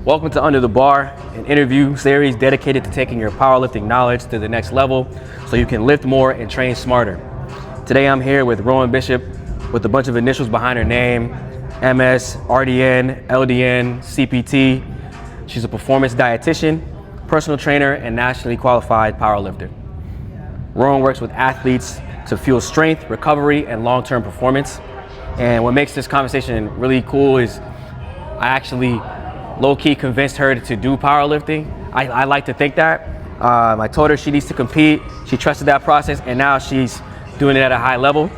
Welcome to Under the Bar, an interview series dedicated to taking your powerlifting knowledge to the next level so you can lift more and train smarter. Today I'm here with Rowan Bishop with a bunch of initials behind her name: MS, RDN, LDN, CPT. She's a performance dietitian, personal trainer, and nationally qualified powerlifter. Rowan works with athletes to fuel strength, recovery, and long-term performance. And what makes this conversation really cool is I actually low-key convinced her to do powerlifting. I like to think that. I told her she needs to compete. She trusted that process, and now she's doing it at a high level.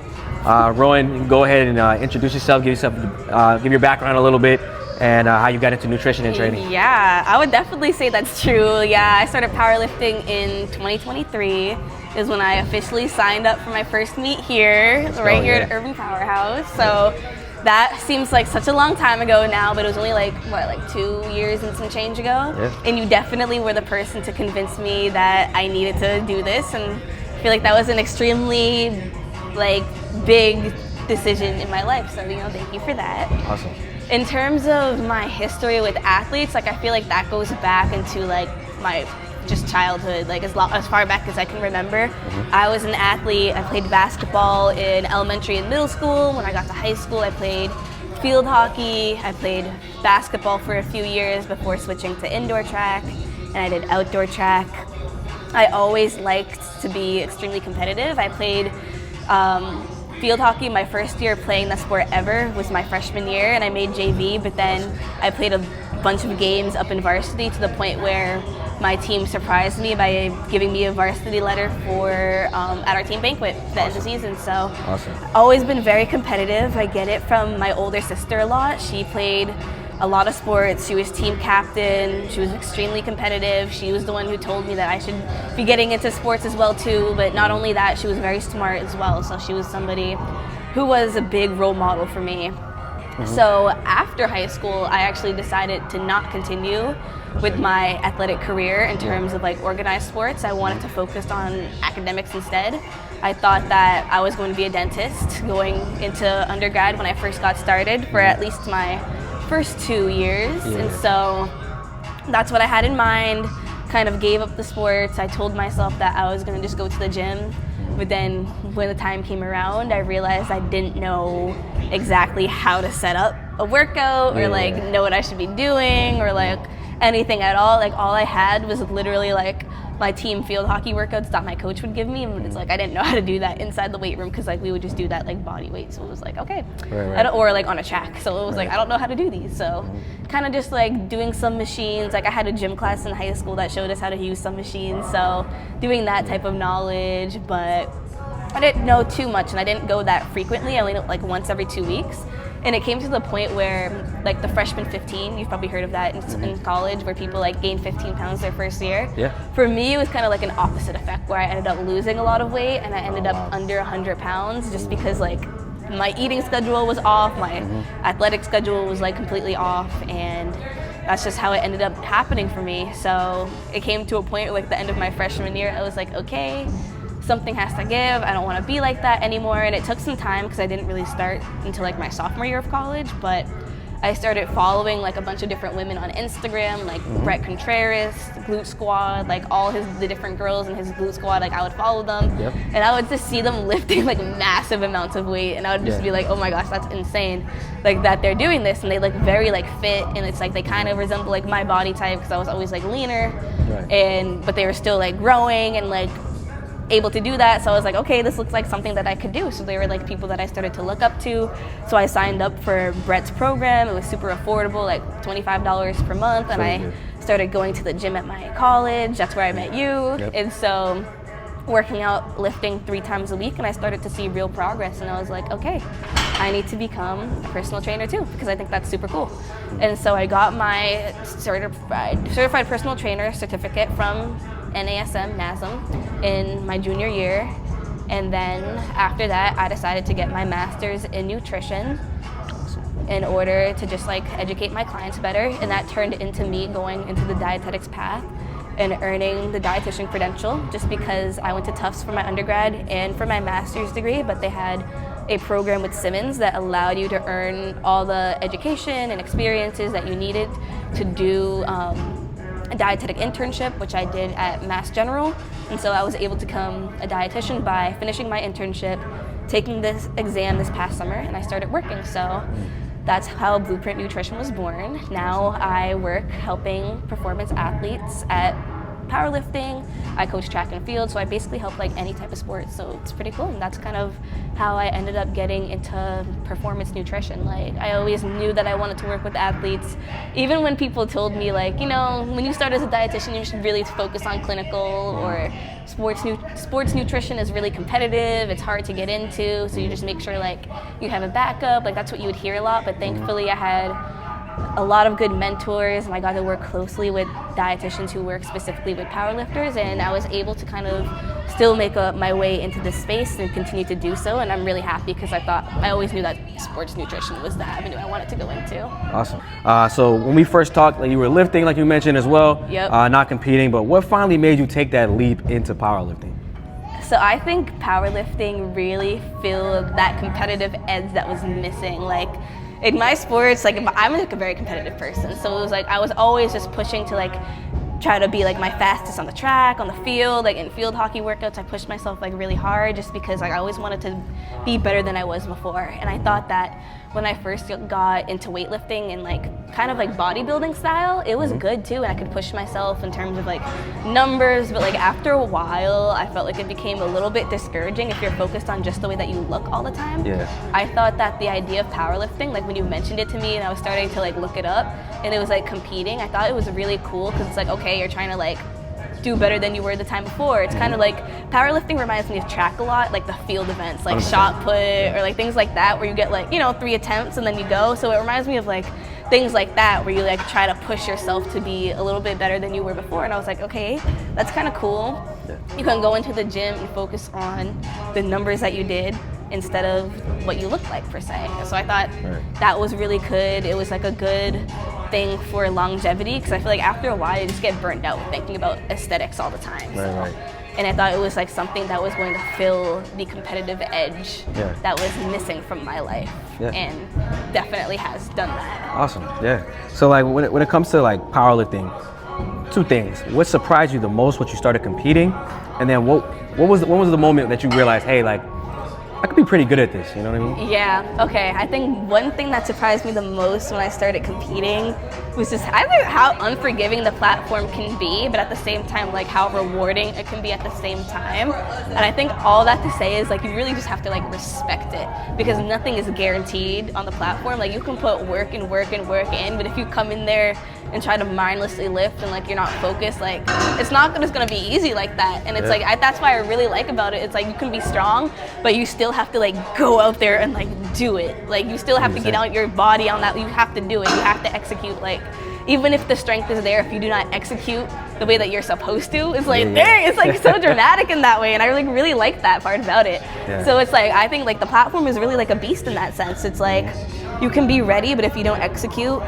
Rowan, go ahead and introduce yourself, give your background a little bit, and how you got into nutrition and training. Yeah, I would definitely say that's true. Yeah, I started powerlifting in 2023 is when I officially signed up for my first meet here, here at Urban Powerhouse. So that seems like such a long time ago now, but it was only like 2 years and some change ago. Yeah. And you definitely were the person to convince me that I needed to do this, and I feel like that was an extremely big decision in my life. So thank you for that. Awesome. In terms of my history with athletes, I feel like that goes back into my just childhood, as far back as I can remember. I was an athlete. I played basketball in elementary and middle school. When I got to high school, I played field hockey. I played basketball for a few years before switching to indoor track, and I did outdoor track. I always liked to be extremely competitive. I played field hockey. My first year playing that sport ever was my freshman year, and I made JV, but then I played a bunch of games up in varsity to the point where my team surprised me by giving me a varsity letter for at our team banquet at the end of the season. So awesome. Always been very competitive. I get it from my older sister a lot. She played a lot of sports. She was team captain. She was extremely competitive. She was the one who told me that I should be getting into sports as well too, but not only that, she was very smart as well. So she was somebody who was a big role model for me. So after high school, I actually decided to not continue with my athletic career in terms of organized sports. I wanted to focus on academics instead. I thought that I was going to be a dentist going into undergrad when I first got started for at least my first 2 years. And so that's what I had in mind. Kind of gave up the sports. I told myself that I was going to just go to the gym. But then when the time came around, I realized I didn't know exactly how to set up a workout or know what I should be doing or anything at all. All I had was literally my team field hockey workouts that my coach would give me, and it's I didn't know how to do that inside the weight room because we would just do that body weight. So it was okay, right. Or on a track. So it was I don't know how to do these. So kind of just doing some machines. I had a gym class in high school that showed us how to use some machines. So doing that type of knowledge, but I didn't know too much, and I didn't go that frequently. I only went once every 2 weeks. And it came to the point where, the freshman 15, you've probably heard of that in college, where people gain 15 pounds their first year. Yeah. For me, it was kind of an opposite effect, where I ended up losing a lot of weight, and I ended up under 100 pounds just because my eating schedule was off, my athletic schedule was completely off, and that's just how it ended up happening for me. So it came to a point where the end of my freshman year, I was okay, something has to give. I don't want to be like that anymore. And it took some time because I didn't really start until my sophomore year of college, but I started following a bunch of different women on Instagram, Brett Contreras, Glute Squad, all the different girls in his Glute Squad. I would follow them, and I would just see them lifting massive amounts of weight, and I would just be oh my gosh, that's insane, that they're doing this, and they very fit, and it's they kind of resemble my body type because I was always leaner, but they were still growing and able to do that. So I was okay, this looks like something that I could do. So they were people that I started to look up to. So I signed up for Brett's program. It was super affordable, $25 per month. And I started going to the gym at my college. That's where I met you. And so working out, lifting 3 times a week, and I started to see real progress. And I was okay, I need to become a personal trainer too, because I think that's super cool. And so I got my certified personal trainer certificate from NASM in my junior year, and then after that I decided to get my master's in nutrition in order to just educate my clients better, and that turned into me going into the dietetics path and earning the dietitian credential, just because I went to Tufts for my undergrad and for my master's degree, but they had a program with Simmons that allowed you to earn all the education and experiences that you needed to do a dietetic internship, which I did at Mass General. And so I was able to become a dietitian by finishing my internship, taking this exam this past summer, and I started working. So that's how Blueprint Nutrition was born. Now I work helping performance athletes at powerlifting. I coach track and field, so I basically help like any type of sport. So it's pretty cool, and that's kind of how I ended up getting into performance nutrition. Like, I always knew that I wanted to work with athletes. Even when people told me, like, you know, when you start as a dietitian, you should really focus on clinical, or sports nutrition is really competitive, it's hard to get into, so you just make sure like you have a backup. Like, that's what you would hear a lot, but thankfully I had a lot of good mentors, and I got to work closely with dietitians who work specifically with powerlifters, and I was able to kind of still make my way into this space and continue to do so. And I'm really happy because I always knew that sports nutrition was the avenue I wanted to go into. Awesome. So when we first talked, like, you were lifting, like you mentioned as well, Yep. Not competing, but what finally made you take that leap into powerlifting? So I think powerlifting really filled that competitive edge that was missing. Like, in my sports, like, I'm like a very competitive person, so it was like I was always just pushing to like try to be like my fastest on the track, on the field. Like in field hockey workouts, I pushed myself like really hard just because like I always wanted to be better than I was before. And I thought that when I first got into weightlifting and like kind of like bodybuilding style, it was good too, and I could push myself in terms of like numbers. But like after a while, I felt like it became a little bit discouraging if you're focused on just the way that you look all the time. Yeah. I thought that the idea of powerlifting, like when you mentioned it to me and I was starting to like look it up, and it was like competing, I thought it was really cool because it's like, okay, you're trying to like do better than you were the time before. It's kind of like powerlifting reminds me of track a lot, like the field events, like shot put or like things like that where you get like, you know, 3 attempts and then you go. So it reminds me of like things like that where you like try to push yourself to be a little bit better than you were before. And I was like, okay, that's kind of cool. You can go into the gym and focus on the numbers that you did instead of what you look like per se. So I thought that was really good. It was like a good thing for longevity because I feel like after a while you just get burned out thinking about aesthetics all the time. Right. And I thought it was like something that was going to fill the competitive edge that was missing from my life, and definitely has done that. Awesome. Yeah. So like when it comes to like powerlifting, 2 things. What surprised you the most when you started competing, and then when was the moment that you realized, hey, like, I could be pretty good at this, you know what I mean? Yeah, okay. I think one thing that surprised me the most when I started competing was just either how unforgiving the platform can be, but at the same time, like how rewarding it can be at the same time. And I think all that to say is like you really just have to like respect it, because nothing is guaranteed on the platform. Like you can put work in, but if you come in there and try to mindlessly lift and like you're not focused, like it's not just gonna be easy like that. And it's like that's why I really like about it. It's like you can be strong, but you still have to like go out there and like do it. Like you still have to get out your body on that. You have to do it. You have to execute. Like even if the strength is there, if you do not execute the way that you're supposed to, it's like dang, it's like so dramatic in that way. And I really like that part about it. So it's like I think like the platform is really like a beast in that sense. It's like you can be ready, but if you don't execute,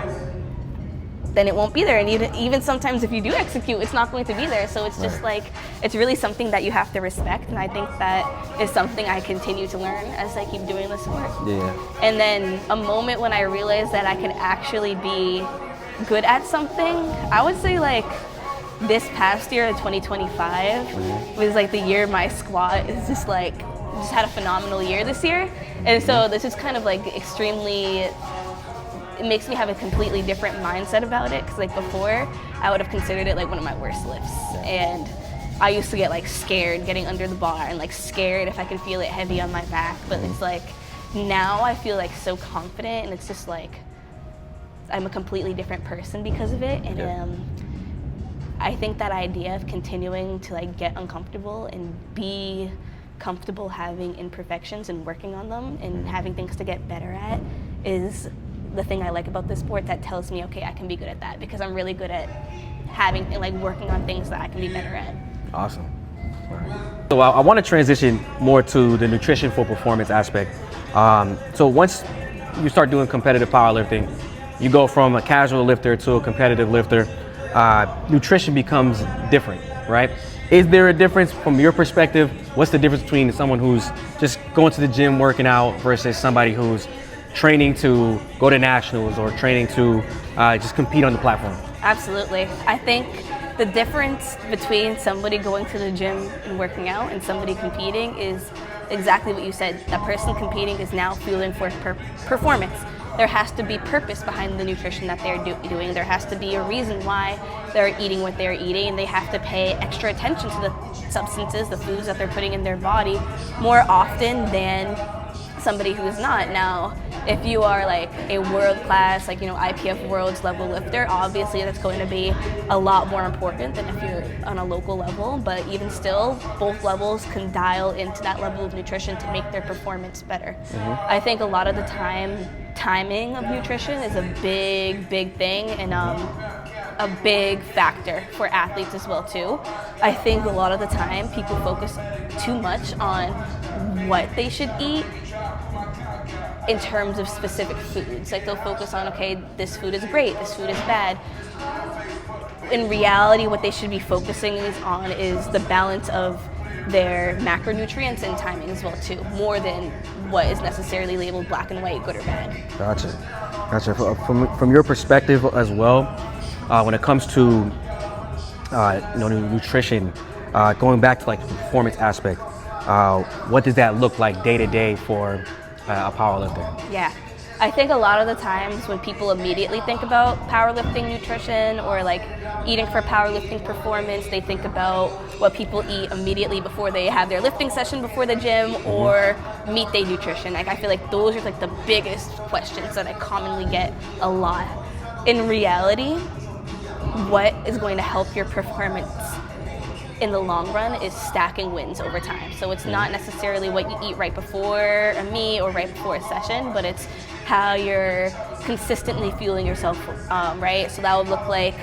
then it won't be there. And even sometimes if you do execute, it's not going to be there. So it's just like, it's really something that you have to respect. And I think that is something I continue to learn as I keep doing the sport. And then a moment when I realized that I could actually be good at something, I would say like this past year, 2025, was like the year my squat is just had a phenomenal year this year. And so this is kind of like extremely, it makes me have a completely different mindset about it, because like before I would have considered it like one of my worst lifts, and I used to get like scared getting under the bar and like scared if I could feel it heavy on my back. But it's like now I feel like so confident, and it's just like I'm a completely different person because of it. And I think that idea of continuing to like get uncomfortable and be comfortable having imperfections and working on them and having things to get better at is the thing I like about this sport that tells me, okay, I can be good at that, because I'm really good at having like working on things that I can be better at. Awesome. So I want to transition more to the nutrition for performance aspect. So once you start doing competitive powerlifting, you go from a casual lifter to a competitive lifter. nutrition becomes different, right? Is there a difference from your perspective? What's the difference between someone who's just going to the gym working out versus somebody who's training to go to nationals or training to just compete on the platform? Absolutely. I think the difference between somebody going to the gym and working out and somebody competing is exactly what you said. That person competing is now fueling for performance. There has to be purpose behind the nutrition that they're doing. There has to be a reason why they're eating what they're eating, and they have to pay extra attention to the substances, the foods that they're putting in their body more often than somebody who's not. Now, if you are like a world-class, like, IPF world's level lifter, obviously that's going to be a lot more important than if you're on a local level, but even still, both levels can dial into that level of nutrition to make their performance better. I think a lot of the time, timing of nutrition is a big thing, and a big factor for athletes as well too. I think a lot of the time people focus too much on what they should eat in terms of specific foods. Like, they'll focus on, okay, this food is great, this food is bad. In reality, what they should be focusing on is the balance of their macronutrients and timing as well too, more than what is necessarily labeled black and white, good or bad. Gotcha. From your perspective as well, when it comes to nutrition, going back to like the performance aspect, what does that look like day to day for a powerlifter? Yeah, I think a lot of the times when people immediately think about powerlifting nutrition or like eating for powerlifting performance, they think about what people eat immediately before they have their lifting session before the gym, or meet day nutrition. Like, I feel like those are like the biggest questions that I commonly get a lot. In reality, what is going to help your performance in the long run is stacking wins over time. So it's not necessarily what you eat right before a meet or right before a session, but it's how you're consistently fueling yourself, right? So that would look like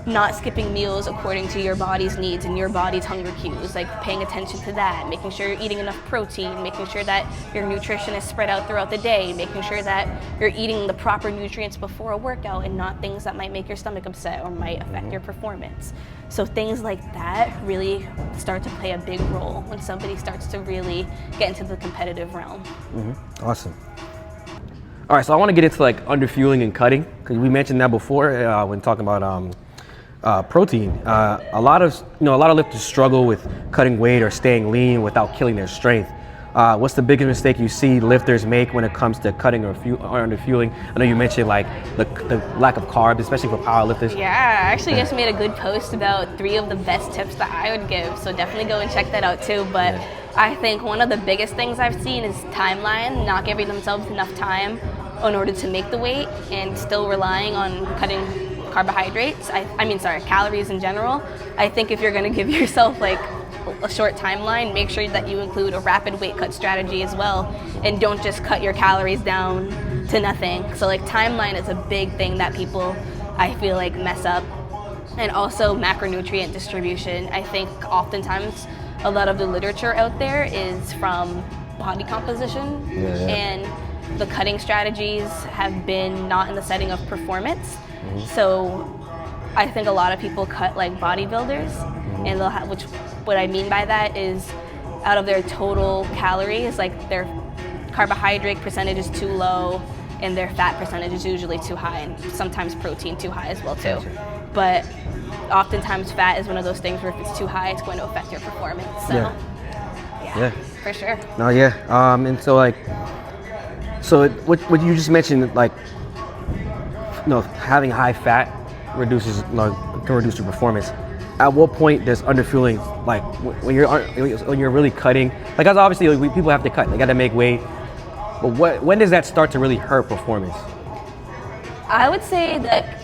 not skipping meals according to your body's needs and your body's hunger cues, like paying attention to that, making sure you're eating enough protein, making sure that your nutrition is spread out throughout the day, making sure that you're eating the proper nutrients before a workout and not things that might make your stomach upset or might affect your performance. So things like that really start to play a big role when somebody starts to really get into the competitive realm. Awesome. All right, so I want to get into like underfueling and cutting, because we mentioned that before when talking about protein. A lot of lifters struggle with cutting weight or staying lean without killing their strength. What's the biggest mistake you see lifters make when it comes to cutting or underfueling? I know you mentioned like the lack of carbs, especially for powerlifters. Yeah, I actually just made a good post about 3 of the best tips that I would give, so definitely go and check that out too. But I think one of the biggest things I've seen is timeline, not giving themselves enough time in order to make the weight and still relying on cutting carbohydrates. Calories in general. I think if you're going to give yourself like a short timeline, make sure that you include a rapid weight cut strategy as well, and don't just cut your calories down to nothing. So like timeline is a big thing that people, I feel like, mess up. And also macronutrient distribution. I think oftentimes a lot of the literature out there is from body composition, and the cutting strategies have been not in the setting of performance. So I think a lot of people cut like bodybuilders, and they'll have, which what I mean by that is out of their total calories, like their carbohydrate percentage is too low and their fat percentage is usually too high, and sometimes protein too high as well too. But oftentimes fat is one of those things where if it's too high, it's going to affect your performance. So yeah, for sure. No, and so like, what you just mentioned, like, having high fat can reduce your performance. At what point does underfueling, like when you're really cutting, like, as obviously people have to cut, they got to make weight, but when does that start to really hurt performance? I would say that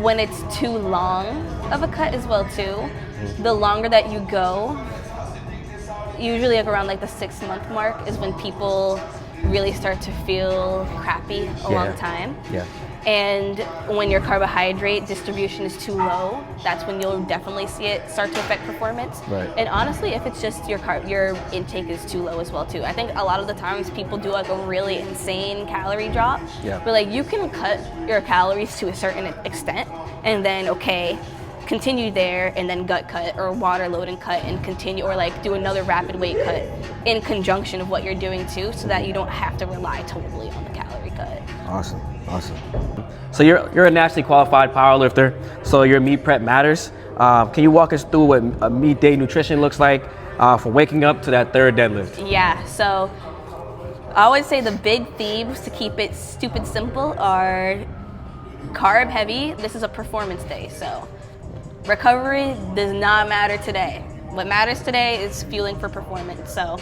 when it's too long of a cut as well too. The longer that you go, usually like around like the 6-month mark is when people really start to feel crappy a long time. And when your carbohydrate distribution is too low, that's when you'll definitely see it start to affect performance. And honestly, if it's just your intake is too low as well too. I think a lot of the times people do like a really insane calorie drop. But like, you can cut your calories to a certain extent, and then continue there and then gut cut or water load and cut and continue, or like do another rapid weight cut in conjunction of what you're doing too, so that you don't have to rely totally on the calorie cut. Awesome. So you're a nationally qualified powerlifter, so your meet prep matters. Can you walk us through what a meet day nutrition looks like from waking up to that third deadlift? Yeah, so I always say the big themes to keep it stupid simple are carb heavy. This is a performance day, so recovery does not matter today. What matters today is fueling for performance. So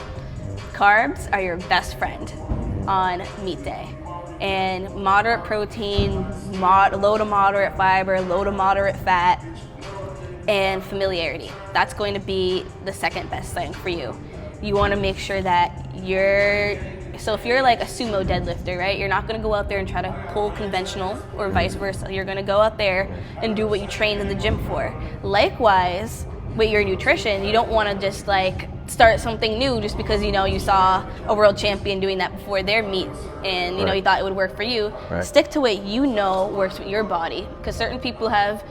carbs are your best friend on meet day. And moderate protein, low to moderate fiber, low to moderate fat, and familiarity. That's going to be the second best thing for you. You want to make sure that so if you're like a sumo deadlifter, right, you're not going to go out there and try to pull conventional or vice versa. You're going to go out there and do what you trained in the gym for. Likewise, with your nutrition, you don't want to just like start something new just because you saw a world champion doing that before their meet and you thought it would work for you. Right. Stick to what works with your body, because certain people have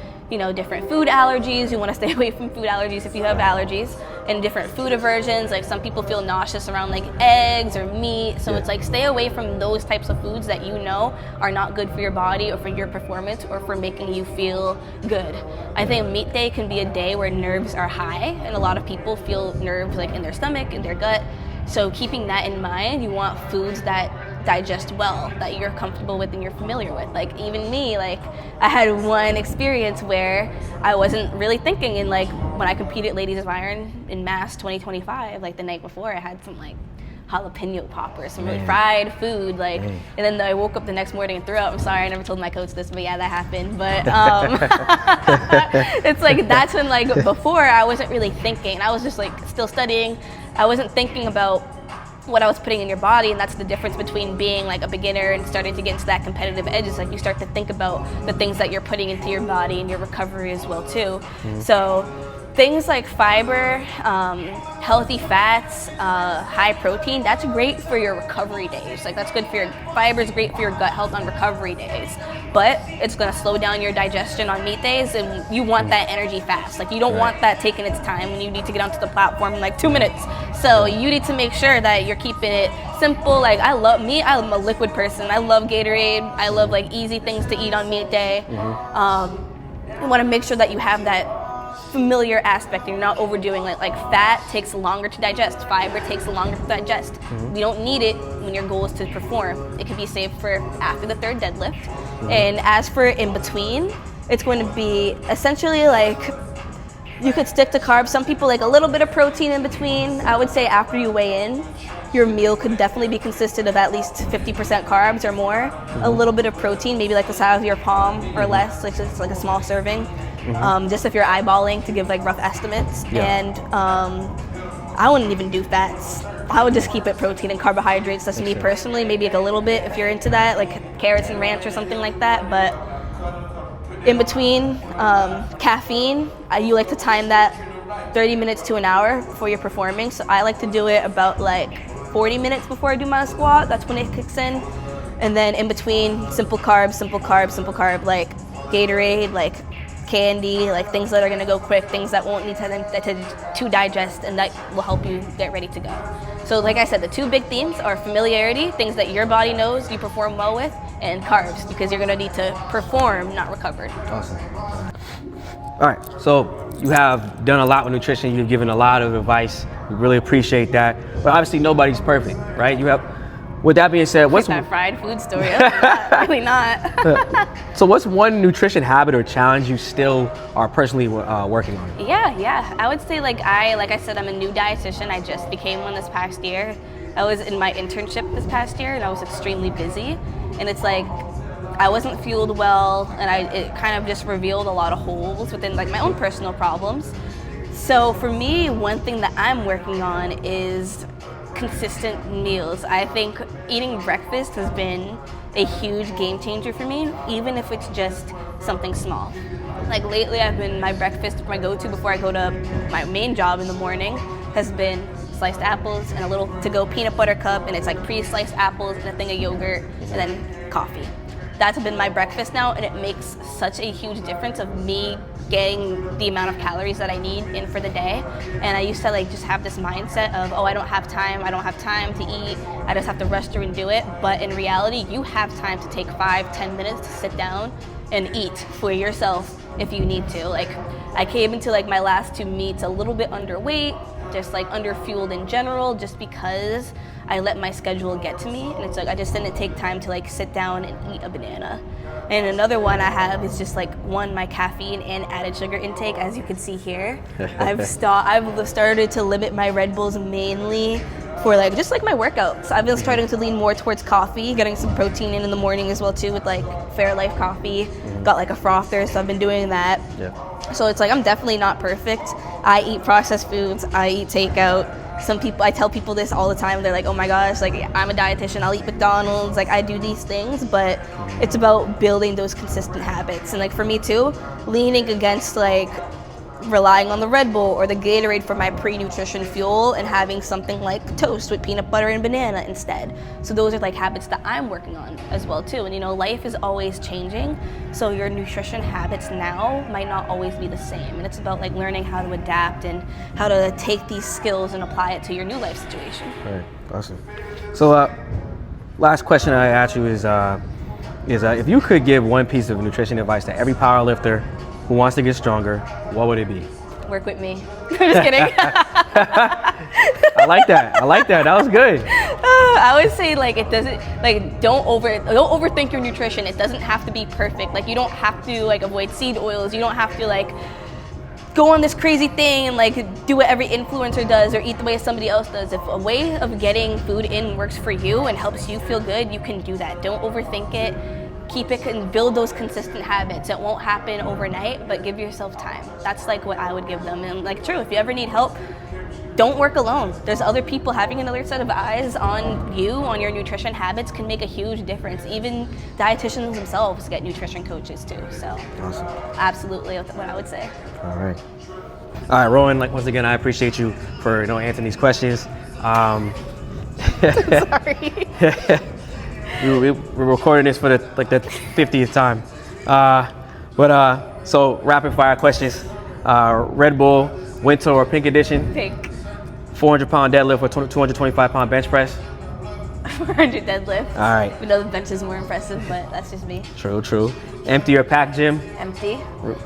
different food allergies. You want to stay away from food allergies if you have allergies, and different food aversions. Like some people feel nauseous around like eggs or meat, so it's like stay away from those types of foods that are not good for your body or for your performance or for making you feel good. I think meet day can be a day where nerves are high, and a lot of people feel nerves like in their stomach, in their gut. So keeping that in mind, you want foods that digest well, that you're comfortable with and you're familiar with. Like even me, like I had one experience where I wasn't really thinking, and like when I competed Ladies of Iron in Mass 2025, like the night before I had some like jalapeno poppers, some really fried food, like, and then I woke up the next morning and threw up. I'm sorry, I never told my coach this, but yeah, that happened. But it's like that's when, like, before I wasn't really thinking. I was just like still studying. I wasn't thinking about what I was putting in your body, and that's the difference between being like a beginner and starting to get into that competitive edge. Is like you start to think about the things that you're putting into your body and your recovery as well too. So things like fiber, healthy fats, high protein, that's great for your recovery days. Like that's good for fiber is great for your gut health on recovery days. But it's gonna slow down your digestion on meet days, and you want that energy fast. Like you don't want that taking its time when you need to get onto the platform in like 2 minutes. So you need to make sure that you're keeping it simple. Like I'm a liquid person. I love Gatorade. I love like easy things to eat on meet day. You wanna make sure that you have that familiar aspect and you're not overdoing it. Like fat takes longer to digest, fiber takes longer to digest. You don't need it when your goal is to perform. It can be saved for after the third deadlift. And as for in between, it's going to be essentially like you could stick to carbs. Some people like a little bit of protein in between. I would say after you weigh in, your meal could definitely be consisted of at least 50% carbs or more. A little bit of protein, maybe like the size of your palm or less, like just like a small serving. Just if you're eyeballing to give like rough estimates. And I wouldn't even do fats. I would just keep it protein and carbohydrates. That's me personally. Maybe like a little bit if you're into that, like carrots and ranch or something like that. But in between, caffeine, you like to time that 30 minutes to an hour before you're performing. So I like to do it about like 40 minutes before I do my squat. That's when it kicks in. And then in between, simple carb, like Gatorade, like candy, like things that are gonna go quick, things that won't need to digest, and that will help you get ready to go. So like I said, the two big themes are familiarity, things that your body knows you perform well with, and carbs, because you're gonna need to perform, not recover. Awesome. All right, so you have done a lot with nutrition, you've given a lot of advice, we really appreciate that, but obviously nobody's perfect, right? With that being said, what's that fried food story? Really not. So what's one nutrition habit or challenge you still are personally working on? Yeah. I would say like I said, I'm a new dietitian. I just became one this past year. I was in my internship this past year and I was extremely busy. And it's like, I wasn't fueled well, and it kind of just revealed a lot of holes within like my own personal problems. So for me, one thing that I'm working on is consistent meals. I think eating breakfast has been a huge game changer for me, even if it's just something small. Like lately my breakfast, my go-to before I go to my main job in the morning has been sliced apples and a little to-go peanut butter cup, and it's like pre-sliced apples and a thing of yogurt and then coffee. that's been my breakfast now, and it makes such a huge difference of me getting the amount of calories that I need in for the day. And I used to like just have this mindset of, oh, I don't have time to eat, I just have to rush through and do it. But in reality, you have time to take 5-10 minutes to sit down and eat for yourself if you need to. Like, I came into like my last 2 meets a little bit underweight, just like underfueled in general, just because I let my schedule get to me, and it's like I just didn't take time to like sit down and eat a banana. And another one I have is just like my caffeine and added sugar intake, as you can see here. I've started to limit my Red Bulls mainly for like just like my workouts. I've been starting to lean more towards coffee, getting some protein in the morning as well too, with like Fairlife coffee. Got like a frother, so I've been doing that. So it's like I'm definitely not perfect. I eat processed foods, I eat takeout. Some people, I tell people this all the time, they're like, oh my gosh, like I'm a dietitian, I'll eat McDonald's, like I do these things, but it's about building those consistent habits. And like for me too, leaning against like relying on the Red Bull or the Gatorade for my pre-nutrition fuel and having something like toast with peanut butter and banana instead. So those are like habits that I'm working on as well too. And you know, life is always changing, so your nutrition habits now might not always be the same. And it's about like learning how to adapt and how to take these skills and apply it to your new life situation. Right, awesome. So last question I ask you is if you could give one piece of nutrition advice to every powerlifter who wants to get stronger, what would it be? Work with me. I'm just kidding. I like that. That was good. I would say like it doesn't like don't overthink your nutrition. It doesn't have to be perfect. Like you don't have to like avoid seed oils. You don't have to like go on this crazy thing and like do what every influencer does or eat the way somebody else does. If a way of getting food in works for you and helps you feel good, you can do that. Don't overthink it. Keep it and build those consistent habits. It won't happen overnight, but give yourself time. That's like what I would give them. And like true, if you ever need help, don't work alone. There's other people. Having another set of eyes on you, on your nutrition habits, can make a huge difference. Even dietitians themselves get nutrition coaches too. So awesome. Absolutely what I would say. All right, Rowan, like once again, I appreciate you for answering these questions. Sorry. We're recording this for the 50th time. So rapid fire questions. Red Bull, winter or pink edition? Pink. 400-pound deadlift or 225-pound bench press? 400 deadlift. All right. We know the bench is more impressive, but that's just me. True. Empty or packed gym? Empty.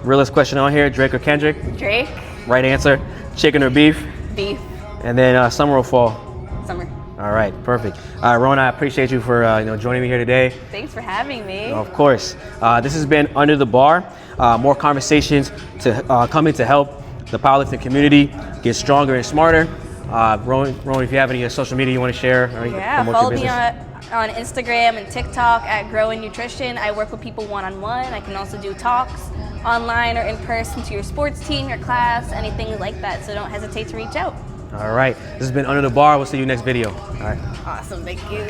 Realest question on here, Drake or Kendrick? Drake. Right answer. Chicken or beef? Beef. And then summer or fall? Summer. All right, perfect. All right, Rowan, I appreciate you for joining me here today. Thanks for having me. Of course. This has been Under the Bar. More conversations to coming to help the powerlifting community get stronger and smarter. Rowan, if you have any social media you want to share, or follow me on Instagram and TikTok at Growing Nutrition. I work with people one-on-one. I can also do talks online or in person to your sports team, your class, anything like that. So don't hesitate to reach out. All right, this has been Under the Bar. We'll see you next video. All right. Awesome, thank you.